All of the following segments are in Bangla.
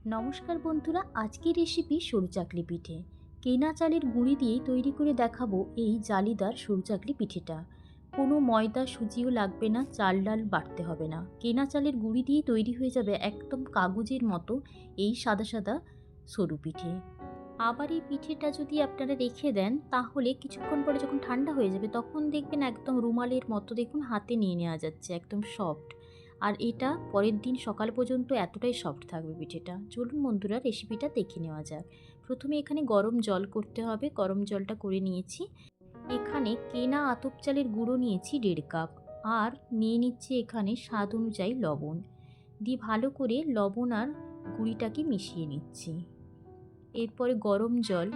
নমস্কার বন্ধুরা, আজকের রেসিপি সরু চাকলি পিঠে। কেনা চালের গুঁড়ি দিয়েই তৈরি করে দেখাবো এই জালিদার সরু চাকলি পিঠেটা। কোনো ময়দা সুজিও লাগবে না, চাল ডাল বাটতে হবে না, কেনা চালের গুঁড়ি দিয়েই তৈরি হয়ে যাবে একদম কাগজের মতো এই সাদা সাদা সরু পিঠে। আবার এই পিঠেটা যদি আপনারা রেখে দেন তাহলে কিছুক্ষণ পরে যখন ঠান্ডা হয়ে যাবে তখন দেখবেন একদম রুমালের মতো, দেখুন হাতে নিয়ে নেওয়া যাচ্ছে, একদম সফট। আর এটা পরের দিন সকাল পর্যন্ত এতটাই সফট থাকবে পিঠেটা। চলুন বন্ধুরা, রেসিপিটা দেখে নেওয়া যাক। প্রথমে এখানে গরম জল করতে হবে, গরম জলটা করে নিয়েছি। এখানে কেনা আতপ চালের গুঁড়ো নিয়েছি 1.5 কাপ, আর নিয়ে নিচ্ছি এখানে স্বাদ অনুযায়ী লবণ। দিয়ে ভালো করে লবণ আর গুঁড়িটাকে মিশিয়ে নিচ্ছি। এরপরে গরম জল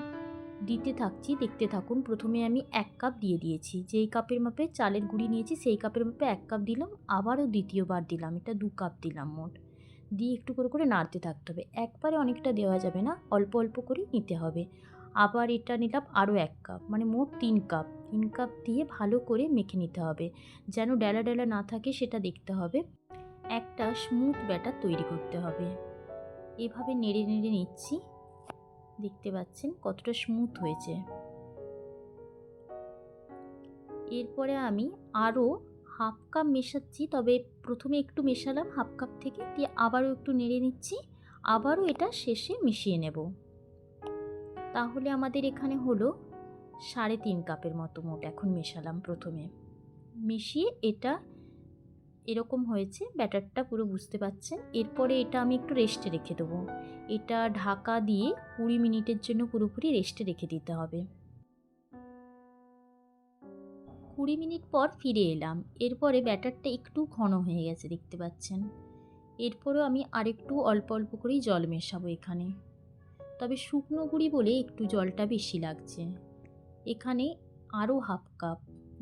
দিতে থাকছি, দেখতে থাকুন। প্রথমে আমি 1 কাপ দিয়ে দিয়েছি, যেই কাপের মাপে চালের গুঁড়ি নিয়েছি সেই কাপের মাপে 1 কাপ দিলাম, আবারও দ্বিতীয়বার দিলাম, এটা 2 কাপ দিলাম মোট। দিয়ে একটু করে করে নাড়তে থাকতে হবে, একবারে অনেকটা দেওয়া যাবে না, অল্প অল্প করে নিতে হবে। আবার এটা নিলাম আরও 1 কাপ, মানে মোট 3 কাপ। 3 কাপ দিয়ে ভালো করে মেখে নিতে হবে, যেন ডেলা ডেলা না থাকে সেটা দেখতে হবে। একটা স্মুথ ব্যাটার তৈরি করতে হবে। এভাবে নেড়ে নেড়ে নিচ্ছি, দেখতে পাচ্ছেন কতটা স্মুথ হয়েছে। এরপরে আমি আরও হাফ কাপ মেশাচ্ছি, তবে প্রথমে একটু মেশালাম হাফ কাপ থেকে, দিয়ে আবারও একটু নেড়ে নিচ্ছি, আবারও এটা শেষে মিশিয়ে নেব। তাহলে আমাদের এখানে হলো 3.5 কাপের মতো মোট এখন মেশালাম। প্রথমে মিশিয়ে এটা এরকম হয়েছে, ব্যাটারটা পুরো বুঝতে পাচ্ছেন। এরপরে এটা আমি একটু রেস্টে রেখে দেবো। এটা ঢাকা দিয়ে 20 মিনিটের জন্য পুরোপুরি রেস্টে রেখে দিতে হবে। 20 মিনিট পর ফিরে এলাম। এরপরে ব্যাটারটা একটু ঘন হয়ে গেছে, দেখতে পাচ্ছেন। এরপরেও আমি আরেকটু অল্প অল্প করেই জল মেশাবো এখানে, তবে শুকনো গুঁড়ি বলে একটু জলটা বেশি লাগছে। এখানে আরও হাফ কাপ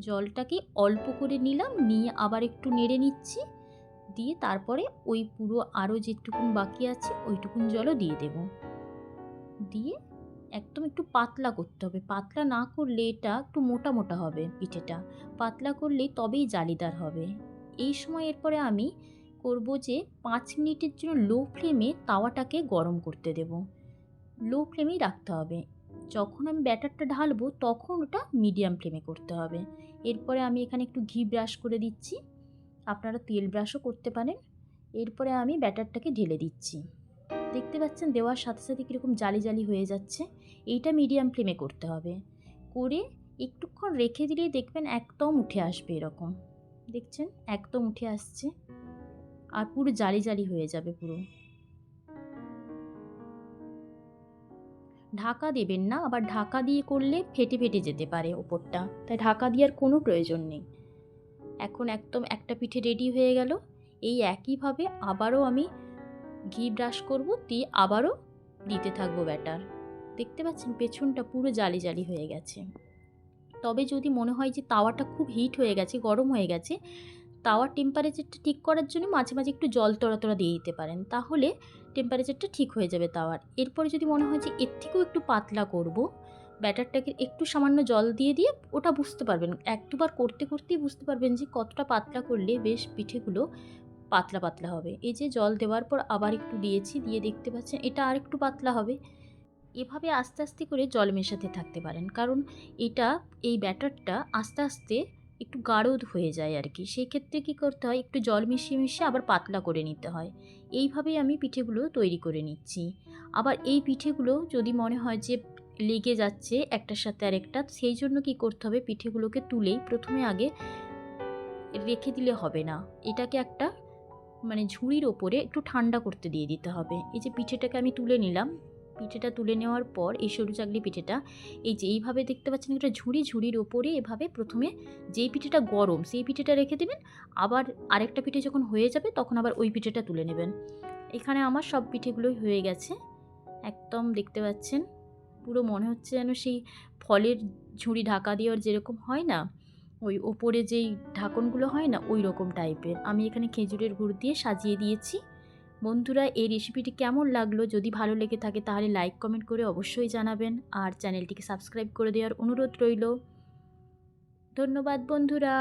জলটাকে অল্প করে নিলাম, নিয়ে আবার একটু নেড়ে নিচ্ছি, দিয়ে তারপরে ওই পুরো আরও যেটুকুন বাকি আছে ওইটুকুন জলও দিয়ে দেব। দিয়ে একদম একটু পাতলা করতে হবে, পাতলা না করলে এটা একটু মোটা মোটা হবে পিঠেটা, পাতলা করলেই তবেই জালিদার হবে। এই সময় এরপরে আমি করব যে 5 মিনিটের জন্য লো ফ্লেমে তাওয়াটাকে গরম করতে দেব। লো ফ্লেমেই রাখতে হবে। যখন আমি ব্যাটারটা ঢালবো তখন ওটা মিডিয়াম ফ্লেমে করতে হবে। এরপরে আমি এখানে একটু ঘি ব্রাশ করে দিচ্ছি, আপনারা তেল ব্রাশও করতে পারেন। এরপরে আমি ব্যাটারটাকে ঢেলে দিচ্ছি, দেখতে পাচ্ছেন দেওয়ার সাথে সাথে কীরকম জালি জালি হয়ে যাচ্ছে। এইটা মিডিয়াম ফ্লেমে করতে হবে, করে একটুক্ষণ রেখে দিলেই দেখবেন একদম উঠে আসবে, এরকম দেখছেন একদম উঠে আসছে, আর পুরো জালি জালি হয়ে যাবে পুরো। ঢাকা দেবেন না, আবার ঢাকা দিয়ে করলে ফেটে ফেটে যেতে পারে ওপরটা, তাই ঢাকা দেওয়ার কোনো প্রয়োজন নেই। এখন একদম একটা পিঠে রেডি হয়ে গেল। এই একইভাবে আবারও আমি ঘি ব্রাশ করব, দিয়ে আবারও দিতে থাকবো ব্যাটার। দেখতে পাচ্ছেন পেছনটা পুরো জালি জালি হয়ে গেছে। তবে যদি মনে হয় যে তাওয়াটা খুব হিট হয়ে গেছে, গরম হয়ে গেছে, তাওয়ার টেম্পারেচারটা ঠিক করার জন্য মাঝে মাঝে একটু জল তোড়া তোড়া দিয়ে দিতে পারেন, তাহলে টেম্পারেচারটা ঠিক হয়ে যাবে তাওয়ার। এরপরে যদি মনে হয় যে এর থেকেও একটু পাতলা করব, ব্যাটারটাকে একটু সামান্য জল দিয়ে দিয়ে ওটা বুঝতে পারবেন, এক দুবার করতে করতেই বুঝতে পারবেন যে কতটা পাতলা করলে বেশ পিঠেগুলো পাতলা পাতলা হবে। এই যে জল দেওয়ার পর আবার একটু দিয়েছি, দিয়ে দেখতে পাচ্ছেন এটা আর একটু পাতলা হবে। এভাবে আস্তে আস্তে করে জল মেশাতে থাকতে পারেন, কারণ এটা এই ব্যাটারটা আস্তে আস্তে একটু গাঢ় হয়ে যায় আর কি, সেই ক্ষেত্রে কী করতে হয়, একটু জল মিশিয়ে মিশিয়ে আবার পাতলা করে নিতে হয়। এইভাবেই আমি পিঠেগুলো তৈরি করে নিচ্ছি। আবার এই পিঠেগুলো যদি মনে হয় যে লেগে যাচ্ছে একটার সাথে আরেকটা, সেই জন্য কী করতে হবে, পিঠেগুলোকে তুলেই প্রথমে আগে রেখে দিলে হবে না, এটাকে একটা মানে ঝুড়ির ওপরে একটু ঠান্ডা করতে দিয়ে দিতে হবে। এই যে পিঠেটাকে আমি তুলে নিলাম, পিঠেটা তুলে নেওয়ার পর এই সরু চাকলি পিঠেটা এই যে এইভাবে দেখতে পাচ্ছেন একটা ঝুড়ির ওপরে এভাবে প্রথমে যেই পিঠেটা গরম সেই পিঠেটা রেখে দেবেন, আবার আরেকটা পিঠে যখন হয়ে যাবে তখন আবার ওই পিঠেটা তুলে নেবেন। এখানে আমার সব পিঠেগুলোই হয়ে গেছে, একদম দেখতে পাচ্ছেন পুরো মনে হচ্ছে যেন সেই ফলের ঝুড়ি ঢাকা দেওয়ার যেরকম হয় না, ওই ওপরে যেই ঢাকনগুলো হয় না ওই রকম টাইপের। আমি এখানে খেজুরের গুড় দিয়ে সাজিয়ে দিয়েছি। বন্ধুরা, এই রেসিপিটি কেমন লাগলো, যদি ভালো লেগে থাকে তাহলে লাইক কমেন্ট করে অবশ্যই জানাবেন, আর চ্যানেলটিকে সাবস্ক্রাইব করে দেওয়ার অনুরোধ রইল। ধন্যবাদ বন্ধুরা।